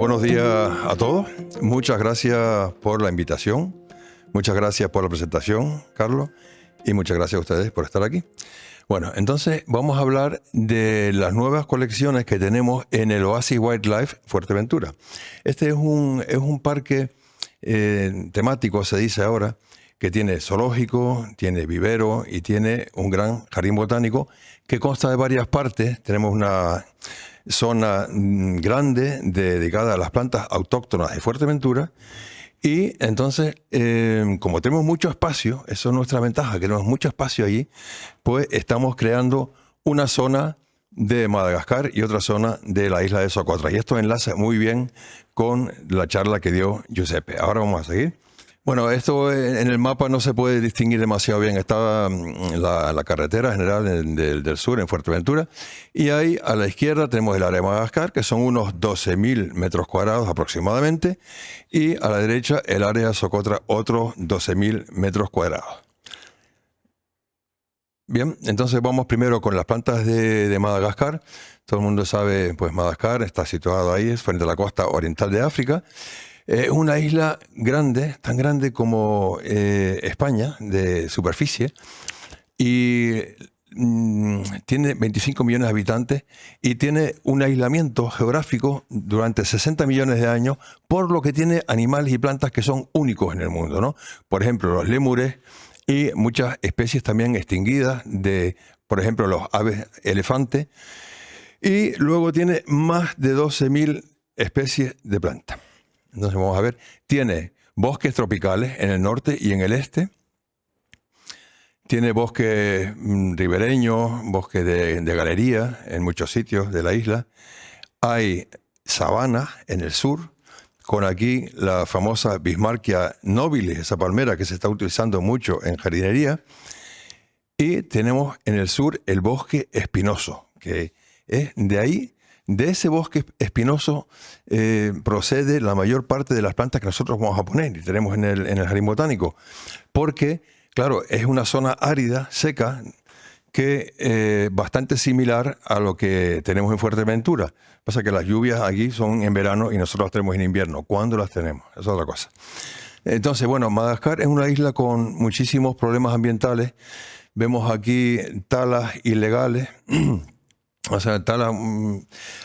buenos días a todos. Muchas gracias por la invitación. Muchas gracias por la presentación, Carlos. Y muchas gracias a ustedes por estar aquí. Bueno, entonces vamos a hablar de las nuevas colecciones que tenemos en el Oasis Wildlife Fuerteventura. Este es un parque temático, se dice ahora, que tiene zoológico, tiene vivero y tiene un gran jardín botánico que consta de varias partes. Tenemos una zona grande dedicada a las plantas autóctonas de Fuerteventura. Y entonces, como tenemos mucho espacio, eso es nuestra ventaja, que tenemos mucho espacio allí, pues estamos creando una zona de Madagascar y otra zona de la isla de Socotra. Y esto enlaza muy bien con la charla que dio Giuseppe. Ahora vamos a seguir. Bueno, esto en el mapa no se puede distinguir demasiado bien. Está la carretera general del sur, en Fuerteventura, y ahí a la izquierda tenemos el área de Madagascar, que son unos 12.000 metros cuadrados aproximadamente, y a la derecha el área de Socotra, otros 12.000 metros cuadrados. Bien, entonces vamos primero con las plantas de Madagascar. Todo el mundo sabe, pues Madagascar está situado ahí, es frente a la costa oriental de África. Es una isla grande, tan grande como España, de superficie, y tiene 25 millones de habitantes y tiene un aislamiento geográfico durante 60 millones de años, por lo que tiene animales y plantas que son únicos en el mundo, ¿no? Por ejemplo, los lémures y muchas especies también extinguidas por ejemplo, los aves elefantes, y luego tiene más de 12.000 especies de plantas. Entonces vamos a ver, tiene bosques tropicales en el norte y en el este, tiene bosques ribereños, bosques de galería en muchos sitios de la isla, hay sabanas en el sur, con aquí la famosa Bismarckia nobilis, esa palmera que se está utilizando mucho en jardinería, y tenemos en el sur el bosque espinoso, que es de ahí. De ese bosque espinoso procede la mayor parte de las plantas que nosotros vamos a poner y tenemos en el jardín botánico. Porque, claro, es una zona árida, seca, que bastante similar a lo que tenemos en Fuerteventura. Pasa que las lluvias aquí son en verano y nosotros las tenemos en invierno. ¿Cuándo las tenemos? Esa es otra cosa. Entonces, bueno, Madagascar es una isla con muchísimos problemas ambientales. Vemos aquí talas ilegales. O sea,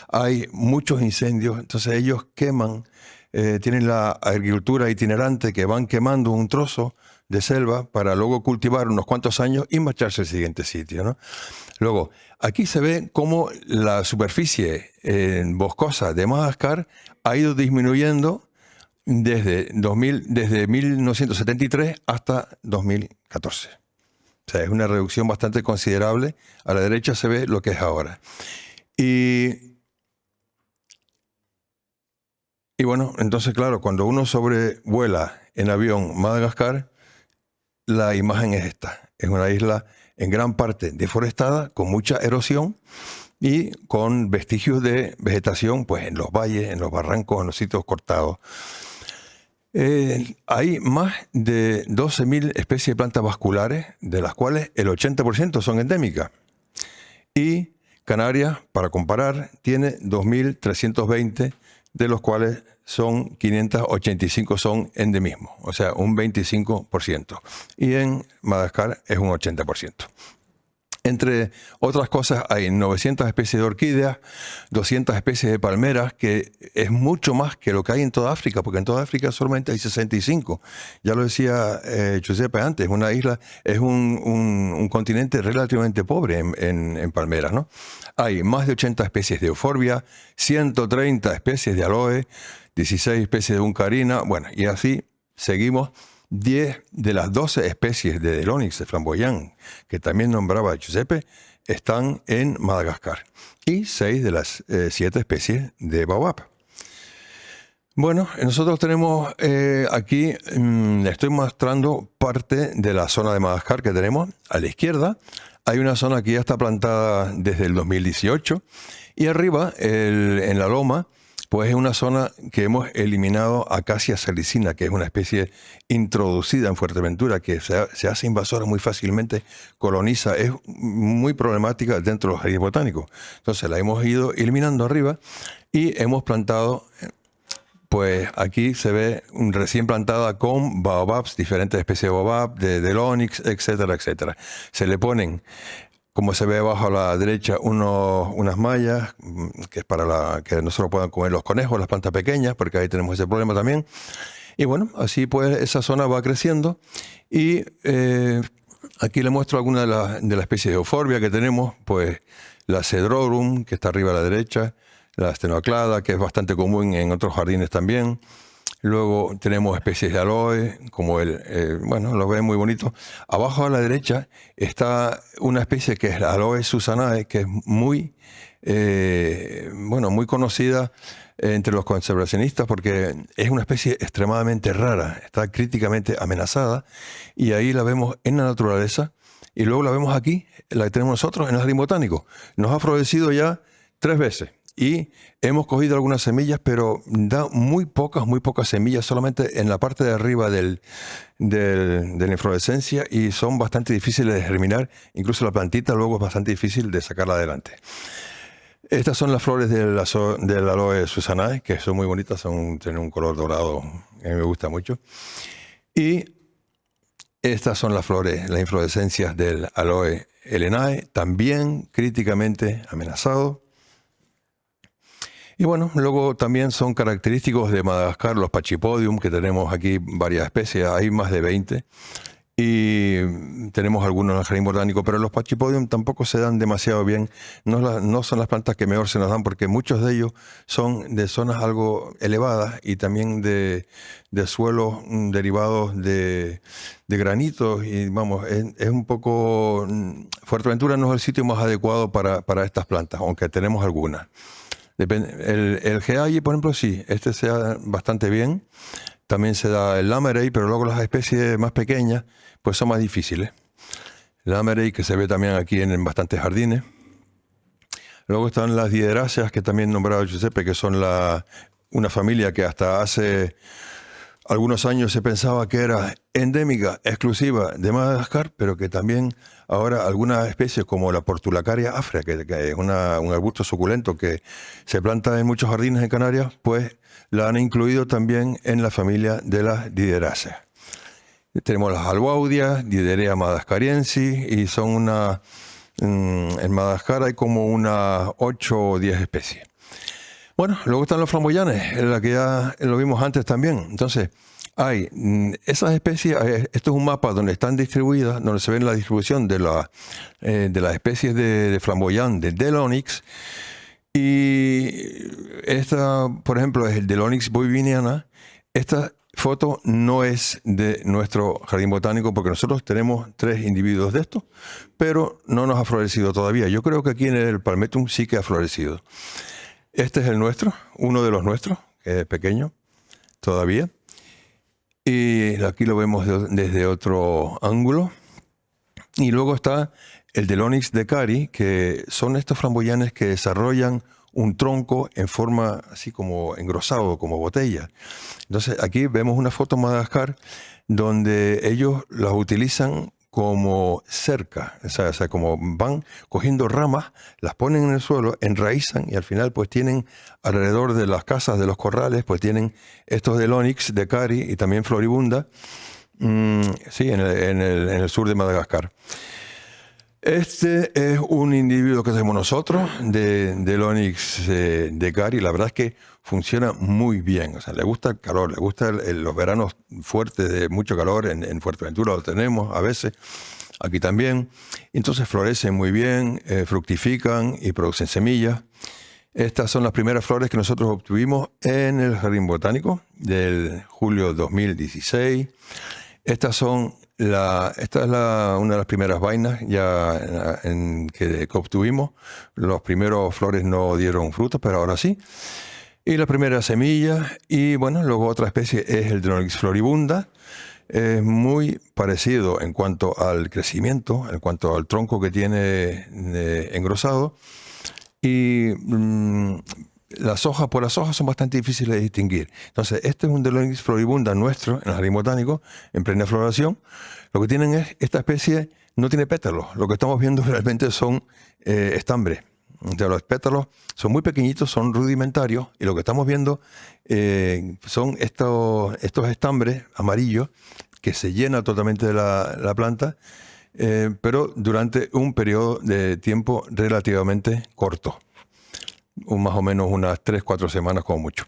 hay muchos incendios, entonces ellos queman, tienen la agricultura itinerante que van quemando un trozo de selva para luego cultivar unos cuantos años y marcharse al siguiente sitio, ¿no? Luego, aquí se ve cómo la superficie boscosa de Madagascar ha ido disminuyendo desde 1973 hasta 2014. O sea, es una reducción bastante considerable. A la derecha se ve lo que es ahora. Y bueno, entonces claro, cuando uno sobrevuela en avión Madagascar, la imagen es esta. Es una isla en gran parte deforestada, con mucha erosión y con vestigios de vegetación, pues en los valles, en los barrancos, en los sitios cortados. Hay más de 12.000 especies de plantas vasculares, de las cuales el 80% son endémicas. Y Canarias, para comparar, tiene 2.320, de los cuales son 585 son endemismo, o sea, un 25%. Y en Madagascar es un 80%. Entre otras cosas, hay 900 especies de orquídeas, 200 especies de palmeras, que es mucho más que lo que hay en toda África, porque en toda África solamente hay 65. Ya lo decía Giuseppe antes, una isla es un continente relativamente pobre en palmeras, ¿no? Hay más de 80 especies de euforbia, 130 especies de aloe, 16 especies de uncarina, bueno, y así seguimos. 10 de las 12 especies de Delonix de flamboyant, que también nombraba Giuseppe, están en Madagascar. Y 6 de las 7 especies de baobab. Bueno, nosotros tenemos aquí, estoy mostrando parte de la zona de Madagascar que tenemos. A la izquierda hay una zona que ya está plantada desde el 2018. Y arriba, en la loma, pues es una zona que hemos eliminado Acacia salicina, que es una especie introducida en Fuerteventura, que se hace invasora muy fácilmente, coloniza, es muy problemática dentro de los jardines botánicos. Entonces la hemos ido eliminando arriba y hemos plantado pues aquí se ve recién plantada con baobabs, diferentes especies de baobab, del onix, etcétera, etcétera. Se le ponen, como se ve abajo a la derecha, unas mallas, que es para que no se lo puedan comer los conejos, las plantas pequeñas, porque ahí tenemos ese problema también. Y bueno, así pues esa zona va creciendo. Y aquí le muestro algunas de las especies de euphorbia que tenemos, pues la cedrorum, que está arriba a la derecha, la stenoaclada, que es bastante común en otros jardines también. Luego tenemos especies de aloe, como bueno, lo ven muy bonito. Abajo a la derecha está una especie que es la aloe susanae, que es muy, bueno, muy conocida entre los conservacionistas porque es una especie extremadamente rara, está críticamente amenazada y ahí la vemos en la naturaleza y luego la vemos aquí, la que tenemos nosotros en el jardín botánico. Nos ha florecido ya 3 veces. Y hemos cogido algunas semillas, pero da muy pocas semillas, solamente en la parte de arriba de la inflorescencia y son bastante difíciles de germinar. Incluso la plantita luego es bastante difícil de sacarla adelante. Estas son las flores del aloe susanae, que son muy bonitas, tienen un color dorado que a mí me gusta mucho. Y estas son las flores, las inflorescencias del aloe helenae, también críticamente amenazado. Y bueno, luego también son característicos de Madagascar los Pachypodium, que tenemos aquí varias especies, hay más de 20. Y tenemos algunos en el jardín botánico, pero los Pachypodium tampoco se dan demasiado bien. No son las plantas que mejor se nos dan, porque muchos de ellos son de zonas algo elevadas y también de suelos derivados de granitos. Y vamos, es un poco... Fuerteventura no es el sitio más adecuado para estas plantas, aunque tenemos algunas. El Geayi, por ejemplo, sí, se da bastante bien. También se da el Lamerei, pero luego las especies más pequeñas pues son más difíciles. El Lamerei, que se ve también aquí en bastantes jardines. Luego están las Dideráceas, que también nombrado Giuseppe, que son una familia que hasta hace algunos años se pensaba que era endémica, exclusiva de Madagascar, pero que también ahora algunas especies como la Portulacaria afra, que es un arbusto suculento que se planta en muchos jardines en Canarias, pues la han incluido también en la familia de las Dideráceas. Tenemos las albaudias, Diderea madagascariensis, y son en Madagascar hay como unas 8 o 10 especies. Bueno, luego están los flamboyanes, en la que ya lo vimos antes también. Entonces, hay esas especies, esto es un mapa donde están distribuidas, donde se ve la distribución de las especies de flamboyán, del onix. Y esta, por ejemplo, es el del onix boiviniana. Esta foto no es de nuestro jardín botánico porque nosotros tenemos 3 individuos de estos, pero no nos ha florecido todavía. Yo creo que aquí en el Palmetum sí que ha florecido. Este es el nuestro, uno de los nuestros, que es pequeño todavía. Y aquí lo vemos desde otro ángulo. Y luego está el del Onix de Cari, que son estos flamboyanes que desarrollan un tronco en forma así como engrosado, como botella. Entonces aquí vemos una foto en Madagascar donde ellos las utilizan como cerca, o sea, como van cogiendo ramas, las ponen en el suelo, enraizan y al final pues tienen alrededor de las casas, de los corrales, pues tienen estos del onix de Cari y también floribunda, sí, en el sur de Madagascar. Este es un individuo que tenemos nosotros del onix de Cari. La verdad es que funciona muy bien. O sea, le gusta el calor, le gusta los veranos fuertes de mucho calor. En Fuerteventura lo tenemos a veces, aquí también. Entonces florecen muy bien, fructifican y producen semillas. Estas son las primeras flores que nosotros obtuvimos en el Jardín Botánico del julio 2016. Esta es una de las primeras vainas ya que obtuvimos. Los primeros flores no dieron frutos, pero ahora sí. Y la primera semilla, y bueno, luego otra especie es el Dronix floribunda. Es muy parecido en cuanto al crecimiento, en cuanto al tronco que tiene engrosado. Y por las hojas son bastante difíciles de distinguir. Entonces, este es un Dronix floribunda nuestro, en el jardín botánico, en plena floración. Lo que tienen es, esta especie no tiene pétalos. Lo que estamos viendo realmente son estambres. O sea, los pétalos son muy pequeñitos, son rudimentarios, y lo que estamos viendo son estos estambres amarillos que se llena totalmente de la planta, pero durante un periodo de tiempo relativamente corto, más o menos unas 3-4 semanas como mucho.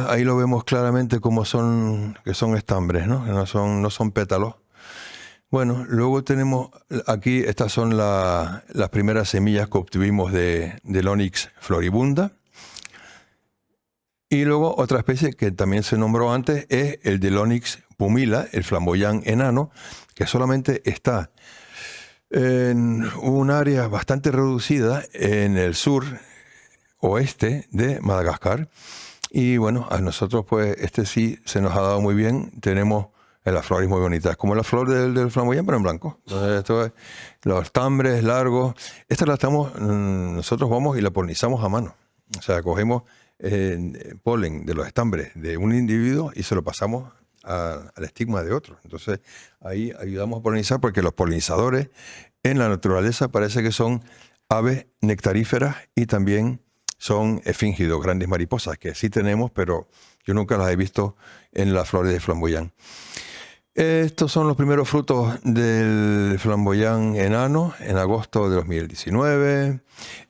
Ahí lo vemos claramente como que son estambres, ¿no? No son pétalos. Bueno, luego tenemos aquí, estas son las primeras semillas que obtuvimos del Onyx floribunda. Y luego otra especie que también se nombró antes es el del Onyx pumila, el flamboyant enano, que solamente está en un área bastante reducida en el sur oeste de Madagascar. Y bueno, a nosotros pues sí se nos ha dado muy bien. Tenemos las flores muy bonitas, como la flor del flamboyant, pero en blanco. Entonces, los estambres largos. Esta nosotros vamos y la polinizamos a mano. O sea, cogemos polen de los estambres de un individuo y se lo pasamos al estigma de otro. Entonces, ahí ayudamos a polinizar, porque los polinizadores en la naturaleza parece que son aves nectaríferas y también son efíngidos, grandes mariposas, que sí tenemos, pero yo nunca las he visto en las flores de flamboyant. Estos son los primeros frutos del flamboyant enano en agosto de 2019.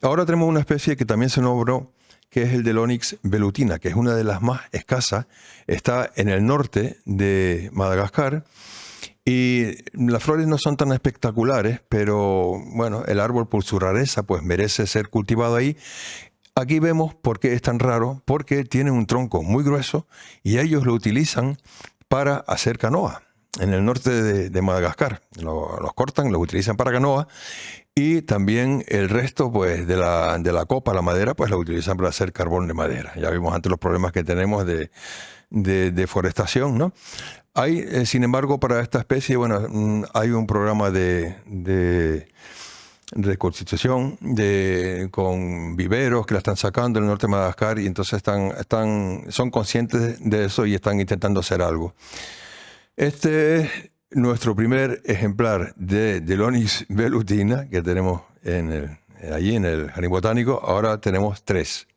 Ahora tenemos una especie que también se nombró, que es el del Onyx velutina, que es una de las más escasas. Está en el norte de Madagascar y las flores no son tan espectaculares, pero bueno, el árbol por su rareza pues merece ser cultivado ahí. Aquí vemos por qué es tan raro, porque tiene un tronco muy grueso y ellos lo utilizan para hacer canoa. En el norte de Madagascar los cortan, los utilizan para canoa, y también el resto pues de la copa, la madera, pues la utilizan para hacer carbón de madera. Ya vimos antes los problemas que tenemos de deforestación, ¿no? Hay, sin embargo, para esta especie, bueno, hay un programa de reconstitución con viveros que la están sacando en el norte de Madagascar, y entonces son conscientes de eso y están intentando hacer algo. Este es nuestro primer ejemplar del Onyx velutina que tenemos allí en el Jardín Botánico. Ahora tenemos 3.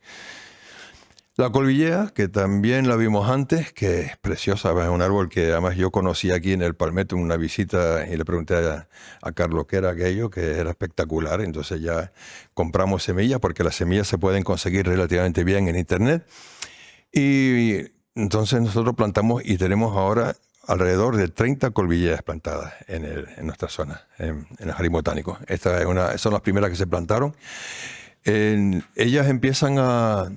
La colvillea, que también la vimos antes, que es preciosa, es un árbol que además yo conocí aquí en el Palmetto en una visita, y le pregunté a Carlos qué era aquello, que era espectacular. Entonces ya compramos semillas, porque las semillas se pueden conseguir relativamente bien en internet. Y entonces nosotros plantamos y tenemos ahora alrededor de 30 colvilleas plantadas en nuestra zona, en el Jardín Botánico. Son las primeras que se plantaron. Ellas empiezan a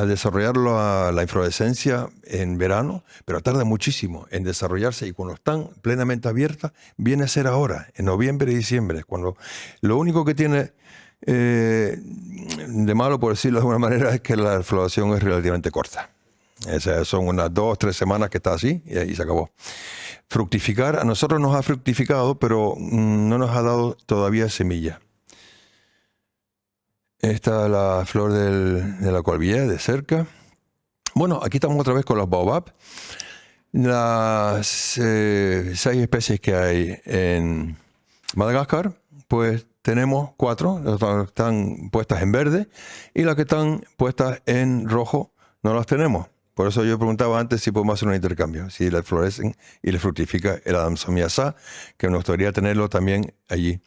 desarrollar la inflorescencia en verano, pero tarda muchísimo en desarrollarse, y cuando están plenamente abiertas viene a ser ahora, en noviembre y diciembre, cuando lo único que tiene de malo, por decirlo de alguna manera, es que la floración es relativamente corta. O sea, son unas 2-3 semanas que está así y ahí se acabó. Fructificar, a nosotros nos ha fructificado, pero no nos ha dado todavía semilla. Esta es la flor de la colvillea de cerca. Bueno, aquí estamos otra vez con los baobab. Las 6 especies que hay en Madagascar, pues tenemos 4, están puestas en verde, y las que están puestas en rojo no las tenemos. Por eso yo preguntaba antes si podemos hacer un intercambio, si les florecen y les fructifica el Adamsomiaceae, que nos gustaría tenerlo también allí.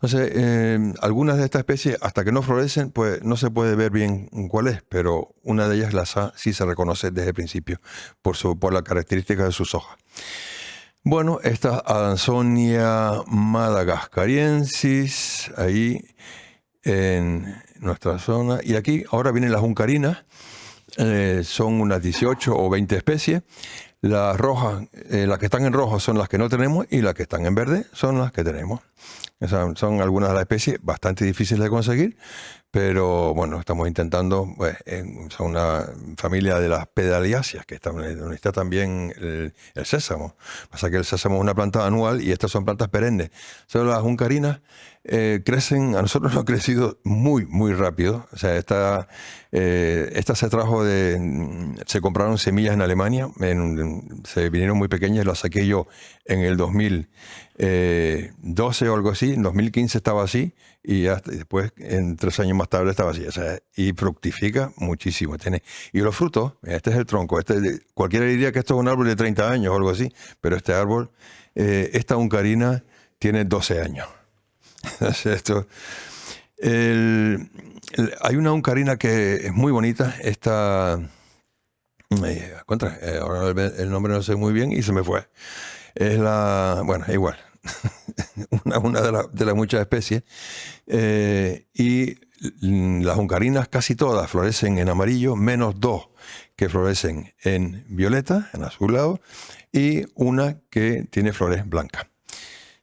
Entonces, algunas de estas especies, hasta que no florecen, pues no se puede ver bien cuál es, pero una de ellas, la SA, sí se reconoce desde el principio por la característica de sus hojas. Bueno, esta Adansonia madagascariensis, ahí en nuestra zona. Y aquí ahora vienen las juncarinas. Son unas 18 o 20 especies. Las rojas, las que están en rojo son las que no tenemos, y las que están en verde son las que tenemos. O sea, son algunas de las especies bastante difíciles de conseguir, pero bueno, estamos intentando. Pues, son una familia de las pedaliáceas, que donde está también el sésamo. Pasa que el sésamo es una planta anual y estas son plantas perennes. Son las juncarinas. Crecen, a nosotros nos ha crecido muy, muy rápido. O sea, esta se trajo se compraron semillas en Alemania, se vinieron muy pequeñas, las saqué yo en el 2000 12 o algo así, en 2015 estaba así, y después, en 3 años más tarde, estaba así. O sea, y fructifica muchísimo. Y los frutos, este es el tronco. Cualquiera diría que esto es un árbol de 30 años o algo así, pero este árbol, esta Oncarina, tiene 12 años. Esto, hay una Oncarina que es muy bonita, ahora el nombre no sé muy bien y se me fue. Bueno, igual, una de las muchas especies. Y las Oncarinas casi todas florecen en amarillo, menos 2 que florecen en violeta, en azulado, y una que tiene flores blancas.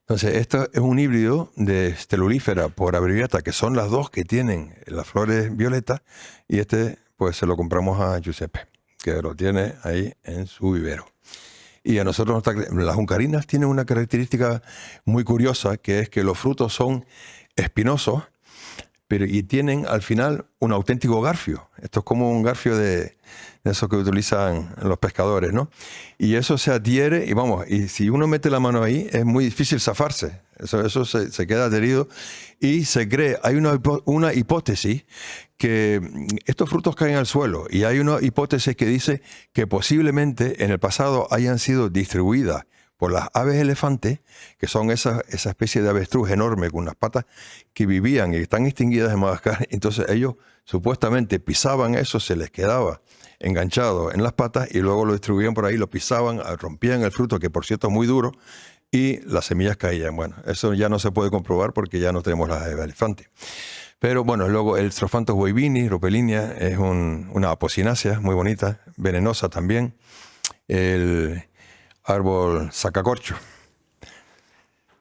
Entonces, esto es un híbrido de Stelulifera por abreviata, que son las 2 que tienen las flores violetas, y pues se lo compramos a Giuseppe, que lo tiene ahí en su vivero. Y a nosotros, las Oncarinas tienen una característica muy curiosa, que es que los frutos son espinosos, y tienen al final un auténtico garfio. Esto es como un garfio de esos que utilizan los pescadores, ¿no? Y eso se adhiere, y si uno mete la mano ahí, es muy difícil zafarse. Eso se queda adherido y se cree. Hay una hipótesis que estos frutos caen al suelo, y hay una hipótesis que dice que posiblemente en el pasado hayan sido distribuidas por las aves elefantes, que son esa especie de avestruz enorme con unas patas que vivían y están extinguidas en Madagascar. Entonces ellos supuestamente pisaban eso, se les quedaba enganchado en las patas y luego lo distribuían por ahí, lo pisaban, rompían el fruto, que por cierto es muy duro, y las semillas caían. Bueno, eso ya no se puede comprobar porque ya no tenemos las aves elefantes. Pero bueno, luego el Strophanthus boivini, Rupelinia, es una apocinácea muy bonita, venenosa también. El árbol sacacorcho.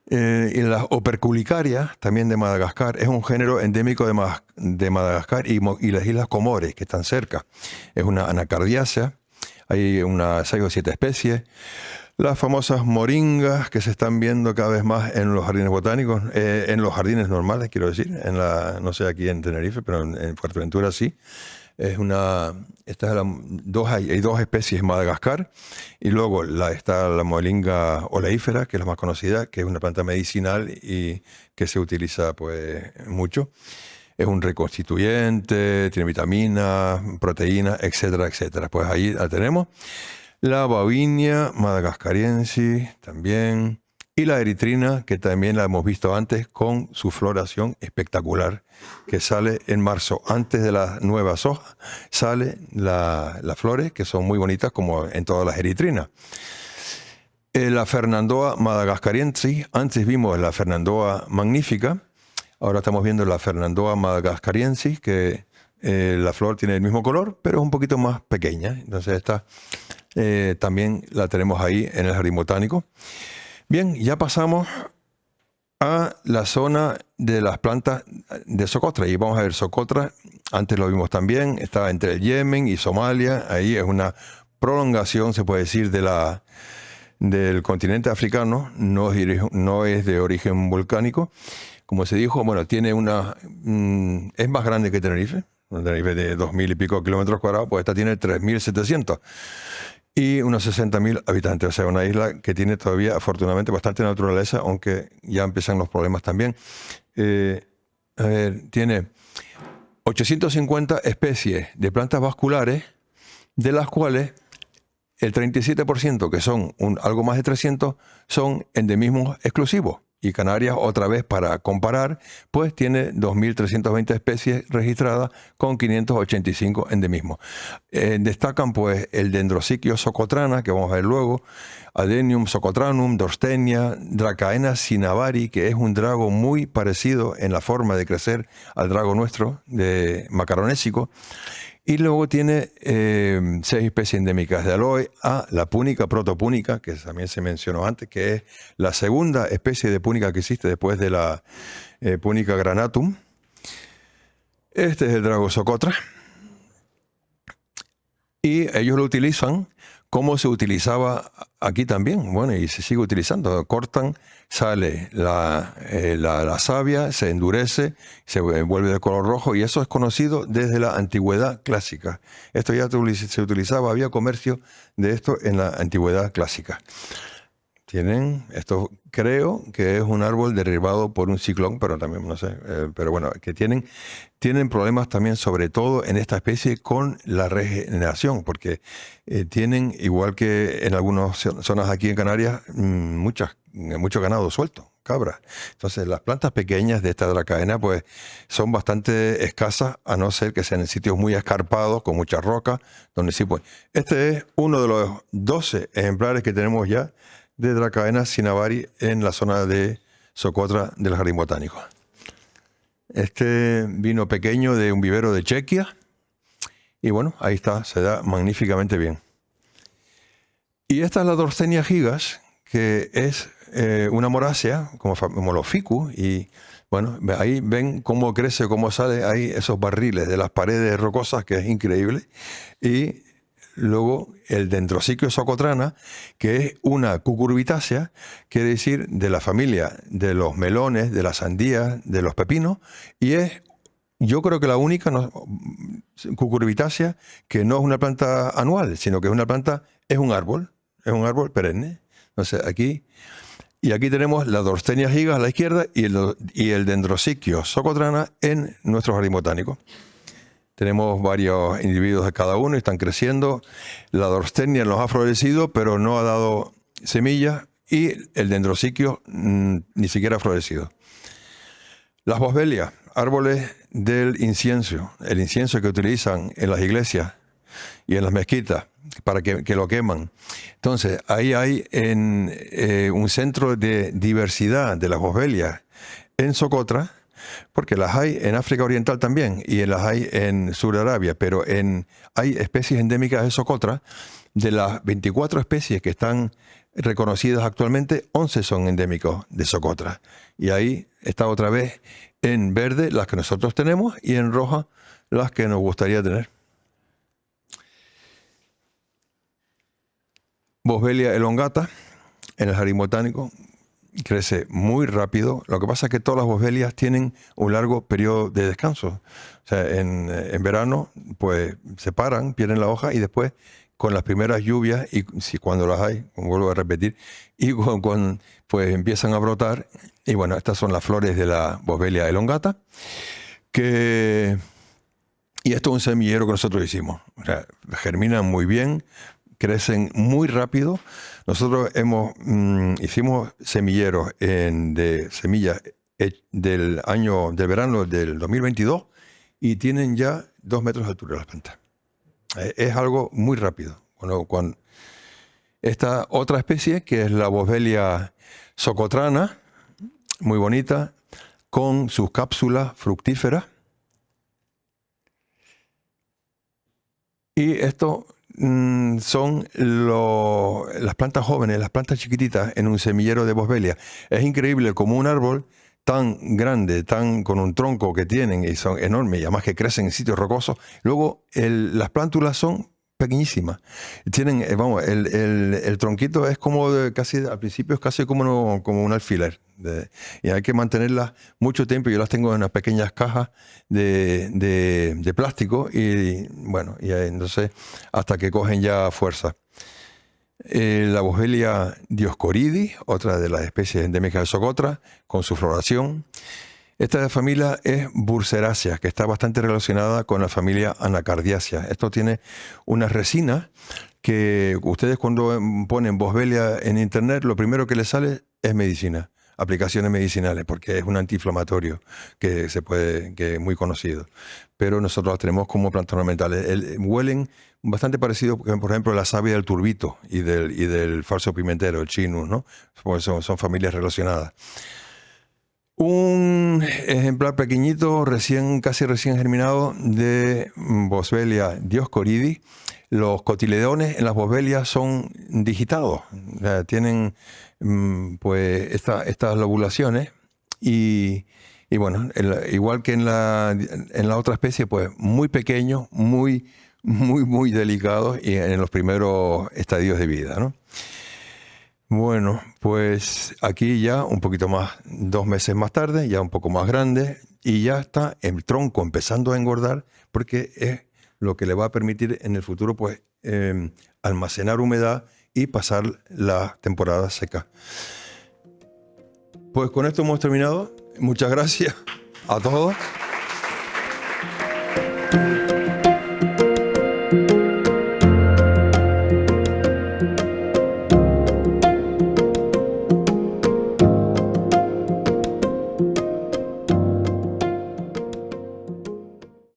Y las operculicarias, también de Madagascar, es un género endémico de Madagascar y las Islas Comores, que están cerca. Es una anacardiácea, hay unas 6 o 7 especies. Las famosas moringas que se están viendo cada vez más en los jardines botánicos, en los jardines normales, quiero decir, no sé aquí en Tenerife, pero en Fuerteventura sí. Hay 2 especies en Madagascar, y luego está la moringa oleífera, que es la más conocida, que es una planta medicinal y que se utiliza pues mucho. Es un reconstituyente, tiene vitaminas, proteínas, etcétera, etcétera. Pues ahí la tenemos. La Bavinia madagascariensis también. Y la eritrina, que también la hemos visto antes, con su floración espectacular, que sale en marzo. Antes de las nuevas hojas, salen las flores, que son muy bonitas, como en todas las eritrinas. La Fernandoa madagascariensis, antes vimos la Fernandoa magnífica, ahora estamos viendo la Fernandoa madagascariensis, que la flor tiene el mismo color, pero es un poquito más pequeña. Entonces esta también la tenemos ahí en el jardín botánico. Bien, ya pasamos a la zona de las plantas de socotra. Y vamos a ver, socotra, antes lo vimos también, está entre el Yemen y Somalia. Ahí es una prolongación, se puede decir, del continente africano. No es de origen volcánico. Como se dijo, bueno, tiene es más grande que Tenerife. Tenerife de 2.000 y pico kilómetros cuadrados, pues esta tiene 3.700. Y unos 60.000 habitantes, o sea, una isla que tiene todavía, afortunadamente, bastante naturaleza, aunque ya empiezan los problemas también. Tiene 850 especies de plantas vasculares, de las cuales el 37%, que son algo más de 300, son endemismos exclusivos. Y Canarias, otra vez para comparar, pues tiene 2.320 especies registradas con 585 endemismos. Destacan pues el Dendrosiquio socotrana, que vamos a ver luego, Adenium socotranum, Dorstenia, Dracaena cinnabarri, que es un drago muy parecido en la forma de crecer al drago nuestro, de macaronésico. Y luego tiene 6 especies endémicas de aloe, la púnica protopúnica, que también se mencionó antes, que es la segunda especie de púnica que existe después de la púnica granatum. Este es el drago socotra. Y ellos lo utilizan como se utilizaba aquí también. Bueno, y se sigue utilizando. Cortan, sale la savia, se endurece, se vuelve de color rojo, y eso es conocido desde la antigüedad clásica. Esto ya se utilizaba, había comercio de esto en la antigüedad clásica. esto creo que es un árbol derribado por un ciclón, pero también no sé, pero bueno, que tienen problemas también, sobre todo en esta especie, con la regeneración, porque tienen, igual que en algunas zonas aquí en Canarias, mucho ganado suelto, cabras. Entonces las plantas pequeñas de esta dracaena pues son bastante escasas, a no ser que sean en sitios muy escarpados, con muchas rocas, donde sí pues. Este es uno de los 12 ejemplares que tenemos ya de Dracaena cinnabarri en la zona de Socotra del Jardín Botánico. Este vino pequeño de un vivero de Chequia y bueno, ahí está, se da magníficamente bien. Y esta es la Dorstenia gigas, que es una morácea, como los ficus, y bueno, ahí ven cómo crece, cómo sale ahí esos barriles de las paredes rocosas, que es increíble. Y luego el Dendrocyclo socotrana, que es una cucurbitácea, quiere decir de la familia de los melones, de las sandías, de los pepinos, y es, yo creo que la única cucurbitácea que no es una planta anual, sino que es un árbol perenne. Entonces aquí tenemos la Dorstenia gigas a la izquierda y el Dendrocyclo socotrana en nuestro jardín botánico. Tenemos varios individuos de cada uno y están creciendo. La Dorstenia nos ha florecido, pero no ha dado semillas, y el Dendrocyclo ni siquiera ha florecido. Las boswellias, árboles del incienso, el incienso que utilizan en las iglesias y en las mezquitas para que lo queman. Entonces, ahí hay un centro de diversidad de las boswellias en Socotra, porque las hay en África Oriental también y las hay en Sur de Arabia, pero hay especies endémicas de Socotra. De las 24 especies que están reconocidas actualmente, 11 son endémicos de Socotra. Y ahí está otra vez en verde las que nosotros tenemos y en roja las que nos gustaría tener. Boswellia elongata en el jardín botánico. Crece muy rápido. Lo que pasa es que todas las boswellias tienen un largo periodo de descanso. O sea, en verano, pues se paran, pierden la hoja y después, con las primeras lluvias, y si cuando las hay, como vuelvo a repetir, y pues empiezan a brotar. Y bueno, estas son las flores de la Boswellia elongata. Y esto es un semillero que nosotros hicimos. O sea, germinan muy bien, crecen muy rápido. Nosotros hicimos semilleros de semillas del verano del 2022 y tienen ya 2 metros de altura las plantas. Es algo muy rápido. Cuando esta otra especie, que es la Boswellia socotrana, muy bonita, con sus cápsulas fructíferas. Y esto son las plantas jóvenes, las plantas chiquititas en un semillero de boswellia. Es increíble como un árbol tan grande, con un tronco que tienen y son enormes, y además que crecen en sitios rocosos. Luego las plántulas son pequeñísimas. Tienen, el tronquito es como casi, al principio es casi como un alfiler. Y hay que mantenerlas mucho tiempo. Yo las tengo en unas pequeñas cajas de plástico y bueno, y entonces hasta que cogen ya fuerza. La Boswellia dioscoridis, otra de las especies endémicas de Socotra, con su floración. Esta familia es Burseraceae, que está bastante relacionada con la familia Anacardiaceae. Esto tiene una resina que ustedes, cuando ponen Boswellia en internet, lo primero que les sale es medicina, aplicaciones medicinales, porque es un antiinflamatorio que es muy conocido. Pero nosotros las tenemos como plantas ornamentales. Huelen bastante parecido, por ejemplo, a la savia del turbito y del falso pimentero, el chinus, ¿no? Pues son familias relacionadas. Un ejemplar pequeñito, casi recién germinado, de Boswellia dioscoridis. Los cotiledones en las boswellias son digitados, tienen pues estas lobulaciones y bueno, igual que en la otra especie, pues muy pequeños, muy delicados y en los primeros estadios de vida, ¿no? Bueno, pues aquí ya un poquito más, 2 meses más tarde, ya un poco más grande, y ya está el tronco empezando a engordar, porque es lo que le va a permitir en el futuro pues almacenar humedad y pasar la temporada seca. Pues con esto hemos terminado. Muchas gracias a todos.